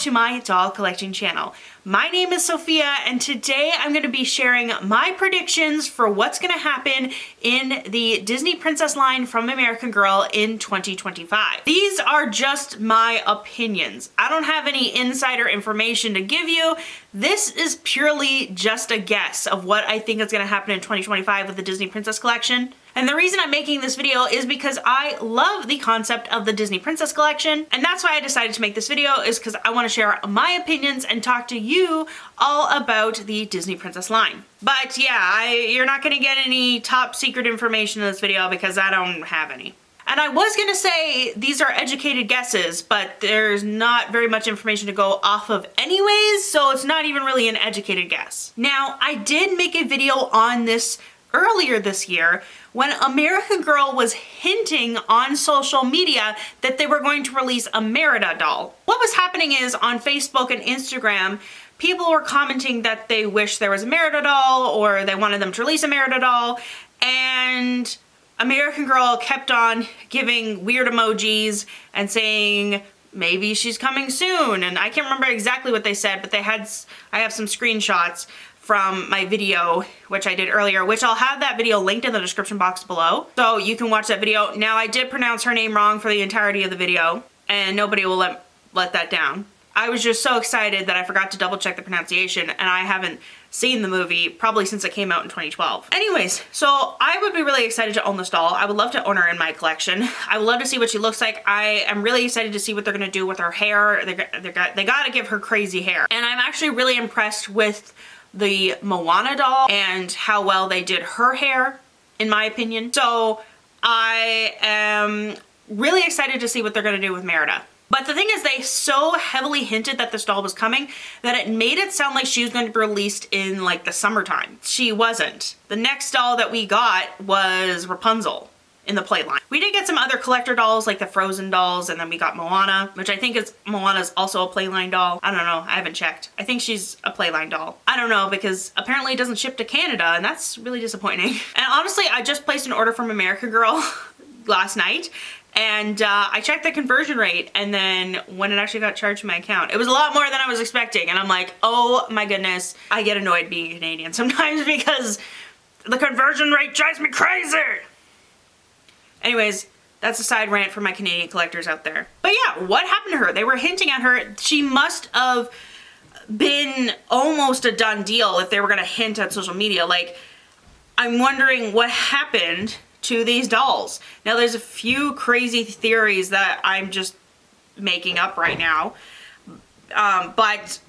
to my doll collecting channel. My name is Sophia and today I'm going to be sharing my predictions for what's going to happen in the Disney Princess line from American Girl in 2025. These are just my opinions. I don't have any insider information to give you. This is purely just a guess of what I think is going to happen in 2025 with the Disney Princess collection. And the reason I'm making this video is because I love the concept of the Disney Princess collection, and that's why I decided to make this video, is because I want to share my opinions and talk to you all about the Disney Princess line. But yeah, you're not going to get any top secret information in this video because I don't have any. And I was gonna say these are educated guesses, but there's not very much information to go off of anyways, so it's not even really an educated guess. Now, I did make a video on this earlier this year when American Girl was hinting on social media that they were going to release a Merida doll. What was happening is on Facebook and Instagram, people were commenting that they wish there was a Merida doll or they wanted them to release a Merida doll, and American Girl kept on giving weird emojis and saying maybe she's coming soon, and I can't remember exactly what they said, but I have some screenshots from my video, which I did earlier, which I'll have that video linked in the description box below, so you can watch that video. Now, I did pronounce her name wrong for the entirety of the video, and nobody will let that down. I was just so excited that I forgot to double check the pronunciation, and I haven't seen the movie probably since it came out in 2012. Anyways, so I would be really excited to own this doll. I would love to own her in my collection. I would love to see what she looks like. I am really excited to see what they're gonna do with her hair. They gotta give her crazy hair. And I'm actually really impressed with the Moana doll and how well they did her hair, in my opinion. So I am really excited to see what they're gonna do with Merida. But the thing is, they so heavily hinted that this doll was coming that it made it sound like she was going to be released in like the summertime. She wasn't. The next doll that we got was Rapunzel in the play line. We did get some other collector dolls like the Frozen dolls, and then we got Moana, which I think Moana's also a playline doll. I don't know, I haven't checked. I think she's a playline doll. I don't know, because apparently it doesn't ship to Canada, and that's really disappointing. And honestly, I just placed an order from American Girl last night, and I checked the conversion rate, and then when it actually got charged to my account, it was a lot more than I was expecting, and I'm like, oh my goodness. I get annoyed being Canadian sometimes because the conversion rate drives me crazy. Anyways, that's a side rant for my Canadian collectors out there. But yeah, what happened to her? They were hinting at her. She must have been almost a done deal if they were gonna hint at social media. Like, I'm wondering what happened to these dolls. Now, there's a few crazy theories that I'm just making up right now, but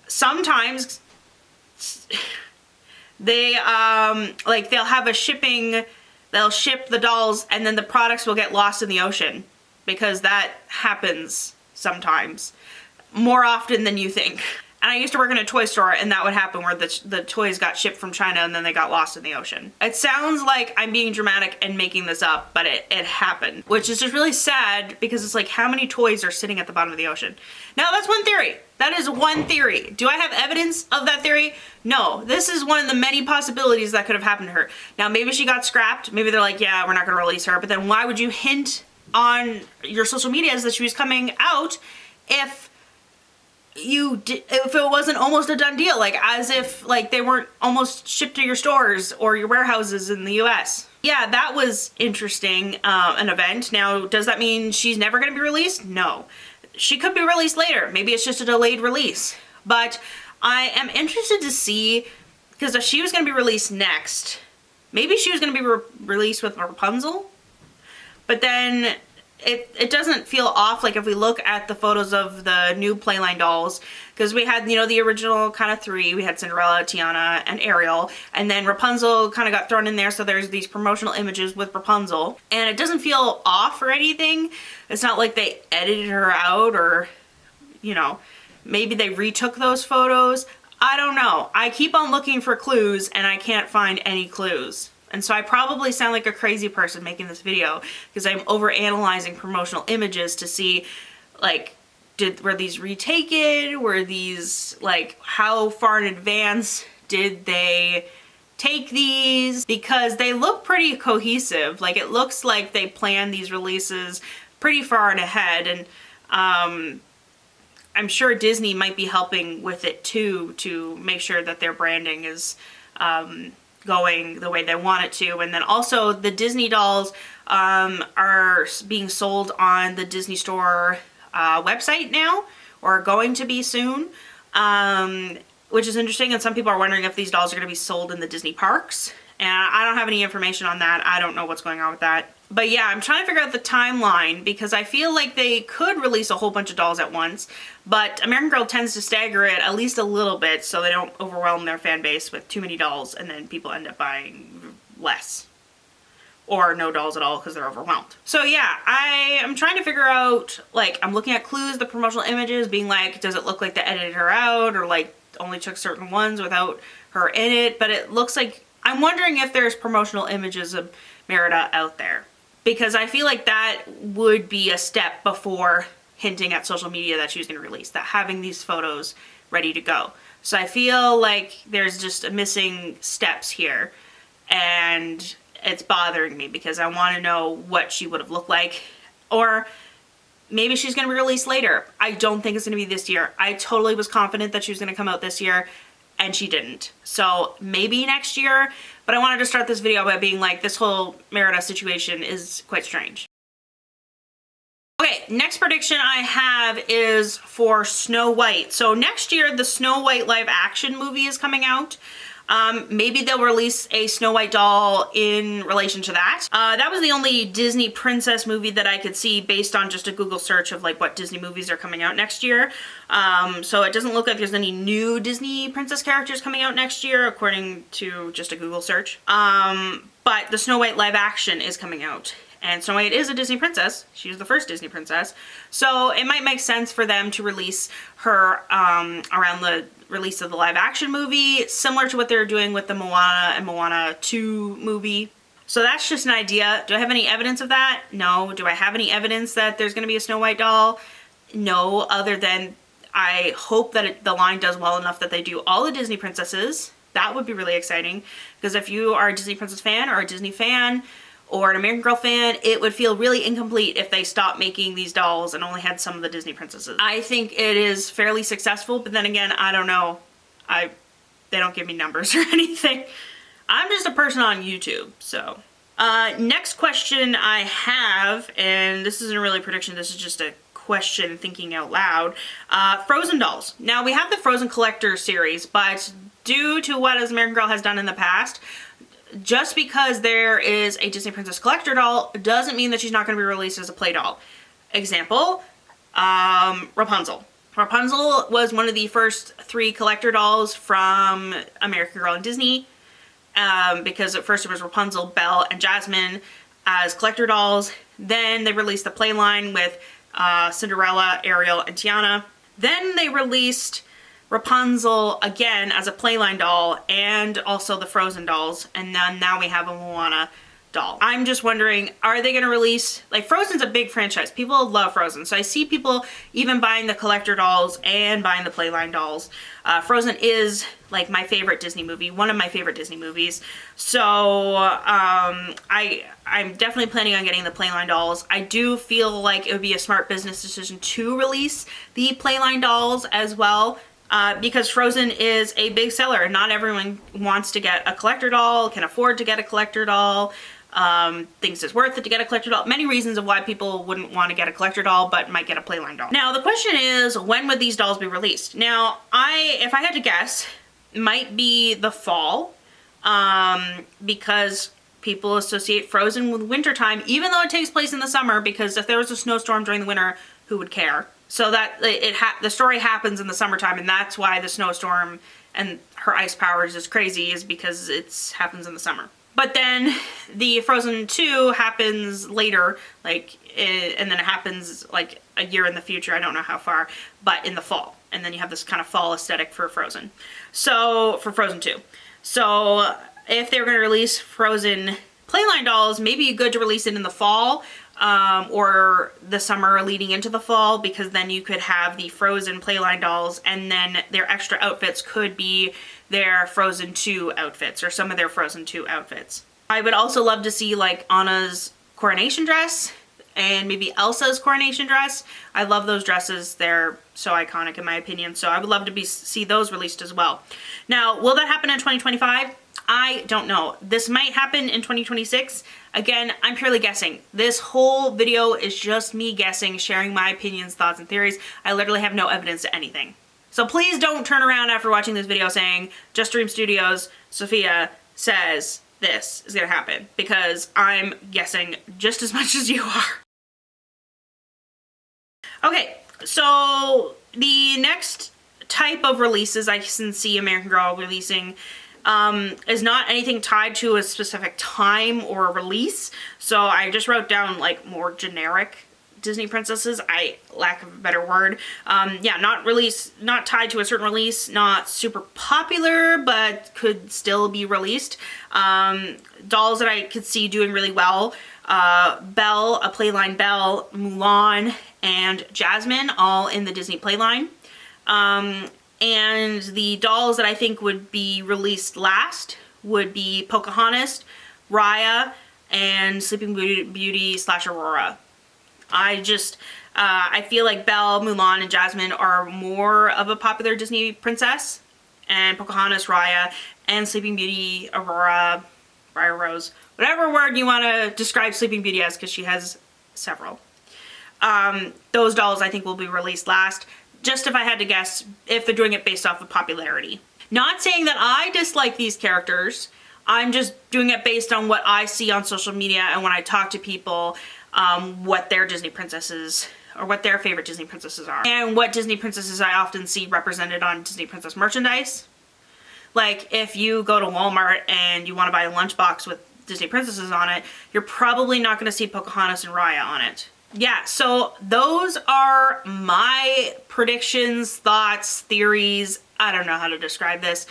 sometimes they like they'll have a shipping, they'll ship the dolls and then the products will get lost in the ocean, because that happens sometimes, more often than you think. And I used to work in a toy store, and that would happen where the toys got shipped from China and then they got lost in the ocean. It sounds like I'm being dramatic and making this up, but it happened, which is just really sad because it's like, how many toys are sitting at the bottom of the ocean? Now, that's one theory. That is one theory. Do I have evidence of that theory? No. This is one of the many possibilities that could have happened to her. Now, maybe she got scrapped. Maybe they're like, yeah, we're not gonna release her. But then why would you hint on your social medias that she was coming out if it wasn't almost a done deal, like as if like they weren't almost shipped to your stores or your warehouses in the US. Yeah, that was interesting, an event. Now, does that mean she's never gonna be released? No. She could be released later. Maybe it's just a delayed release. But I am interested to see, because if she was gonna be released next, maybe she was gonna be released with Rapunzel, but then it doesn't feel off. Like if we look at the photos of the new playline dolls, because we had, you know, the original kind of three. We had Cinderella, Tiana, and Ariel, and then Rapunzel kind of got thrown in there, so there's these promotional images with Rapunzel, and it doesn't feel off or anything. It's not like they edited her out, or, you know, maybe they retook those photos. I don't know. I keep on looking for clues and I can't find any clues. And so I probably sound like a crazy person making this video because I'm over analyzing promotional images to see, like, were these retaken? Were these, like, how far in advance did they take these? Because they look pretty cohesive. Like, it looks like they planned these releases pretty far in ahead. And I'm sure Disney might be helping with it too, to make sure that their branding is going the way they want it to. And then also the Disney dolls are being sold on the Disney Store website now, or going to be soon, which is interesting. And some people are wondering if these dolls are going to be sold in the Disney parks. And I don't have any information on that. I don't know what's going on with that. But yeah, I'm trying to figure out the timeline, because I feel like they could release a whole bunch of dolls at once, but American Girl tends to stagger it at least a little bit so they don't overwhelm their fan base with too many dolls, and then people end up buying less. Or no dolls at all because they're overwhelmed. So yeah, I am trying to figure out, like, I'm looking at clues, the promotional images, being like, does it look like they edited her out, or like only took certain ones without her in it? But it looks like, I'm wondering if there's promotional images of Merida out there, because I feel like that would be a step before hinting at social media that she's going to release, that having these photos ready to go. So I feel like there's just missing steps here, and it's bothering me because I want to know what she would have looked like. Or maybe she's going to be released later. I don't think it's going to be this year. I totally was confident that she was going to come out this year, and she didn't. So maybe next year, but I wanted to start this video by being like, this whole Merida situation is quite strange. Okay, next prediction I have is for Snow White. So next year, the Snow White live action movie is coming out. Maybe they'll release a Snow White doll in relation to that. That was the only Disney princess movie that I could see based on just a Google search of like what Disney movies are coming out next year. So it doesn't look like there's any new Disney princess characters coming out next year, according to just a Google search. But the Snow White live action is coming out. And Snow White is a Disney princess. She was the first Disney princess. So it might make sense for them to release her around the release of the live action movie, similar to what they're doing with the Moana and Moana 2 movie. So that's just an idea. Do I have any evidence of that? No. Do I have any evidence that there's going to be a Snow White doll? No, other than I hope that the line does well enough that they do all the Disney princesses. That would be really exciting, because if you are a Disney princess fan or a Disney fan or an American Girl fan, it would feel really incomplete if they stopped making these dolls and only had some of the Disney princesses. I think it is fairly successful, but then again, I don't know. They don't give me numbers or anything. I'm just a person on YouTube, so. Next question I have, and this isn't really a prediction, this is just a question thinking out loud. Frozen dolls. Now, we have the Frozen Collector series, but due to what American Girl has done in the past, just because there is a Disney Princess Collector doll doesn't mean that she's not going to be released as a play doll. Example, Rapunzel. Rapunzel was one of the first 3 collector dolls from American Girl and Disney, because at first it was Rapunzel, Belle, and Jasmine as collector dolls. Then they released the play line with Cinderella, Ariel, and Tiana. Then they released Rapunzel again as a playline doll, and also the Frozen dolls, and then now we have a Moana doll. I'm just wondering, are they going to release, like, Frozen's a big franchise. People love Frozen, so I see people even buying the collector dolls and buying the playline dolls. Frozen is like my favorite Disney movie, one of my favorite Disney movies. So I'm definitely planning on getting the playline dolls. I do feel like it would be a smart business decision to release the playline dolls as well. Because Frozen is a big seller. Not everyone wants to get a collector doll, can afford to get a collector doll, thinks it's worth it to get a collector doll. Many reasons of why people wouldn't want to get a collector doll but might get a playline doll. Now the question is, when would these dolls be released? Now, if I had to guess, might be the fall, because people associate Frozen with wintertime, even though it takes place in the summer, because if there was a snowstorm during the winter, who would care? So that the story happens in the summertime, and that's why the snowstorm and her ice powers is crazy, is because it happens in the summer. But then the Frozen 2 happens later, and then it happens like a year in the future, I don't know how far, but in the fall. And then you have this kind of fall aesthetic for Frozen. So, for Frozen 2. So, if they're going to release Frozen playline dolls, maybe good to release it in the fall, or the summer leading into the fall, because then you could have the Frozen playline dolls, and then their extra outfits could be their Frozen 2 outfits, or some of their Frozen 2 outfits. I would also love to see like Anna's coronation dress, and maybe Elsa's coronation dress. I love those dresses. They're so iconic in my opinion. So I would love to see those released as well. Now, will that happen in 2025? I don't know. This might happen in 2026. Again, I'm purely guessing. This whole video is just me guessing, sharing my opinions, thoughts, and theories. I literally have no evidence to anything. So please don't turn around after watching this video saying, Just Dream Studios, Sophia says this is gonna happen, because I'm guessing just as much as you are. Okay, so the next type of releases I can see American Girl releasing is not anything tied to a specific time or a release. So I just wrote down like more generic Disney princesses, lack of a better word. Yeah, not tied to a certain release, not super popular, but could still be released. Dolls that I could see doing really well, Belle, a playline Belle, Mulan, and Jasmine, all in the Disney playline. And the dolls that I think would be released last would be Pocahontas, Raya, and Sleeping Beauty / Aurora. I feel like Belle, Mulan, and Jasmine are more of a popular Disney princess, and Pocahontas, Raya, and Sleeping Beauty, Aurora, Briar Rose, whatever word you want to describe Sleeping Beauty as, because she has several. Those dolls I think will be released last. Just if I had to guess, if they're doing it based off of popularity. Not saying that I dislike these characters. I'm just doing it based on what I see on social media and when I talk to people, what their Disney princesses, or what their favorite Disney princesses are. And what Disney princesses I often see represented on Disney princess merchandise. Like if you go to Walmart and you want to buy a lunchbox with Disney princesses on it, you're probably not going to see Pocahontas and Raya on it. Yeah, so those are my predictions, thoughts, theories. I don't know how to describe this.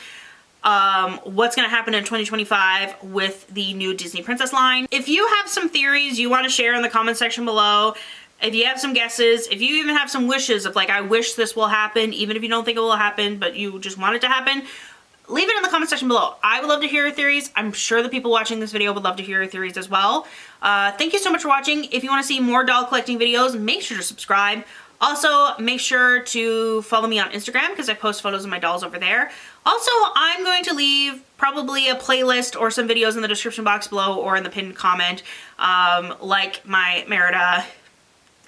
What's going to happen in 2025 with the new Disney Princess line. If you have some theories you want to share in the comment section below, if you have some guesses, if you even have some wishes of like, I wish this will happen, even if you don't think it will happen, but you just want it to happen, leave it in the comment section below. I would love to hear your theories. I'm sure the people watching this video would love to hear your theories as well. Thank you so much for watching. If you want to see more doll collecting videos, make sure to subscribe. Also, make sure to follow me on Instagram because I post photos of my dolls over there. Also, I'm going to leave probably a playlist or some videos in the description box below or in the pinned comment, like my Merida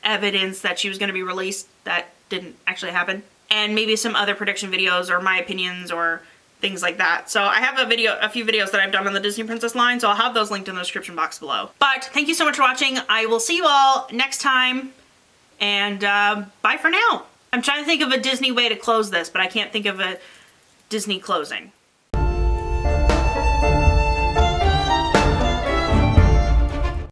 evidence that she was going to be released that didn't actually happen, and maybe some other prediction videos or my opinions or things like that. So I have a few videos that I've done on the Disney Princess line, so I'll have those linked in the description box below. But thank you so much for watching. I will see you all next time, and bye for now. I'm trying to think of a Disney way to close this, but I can't think of a Disney closing.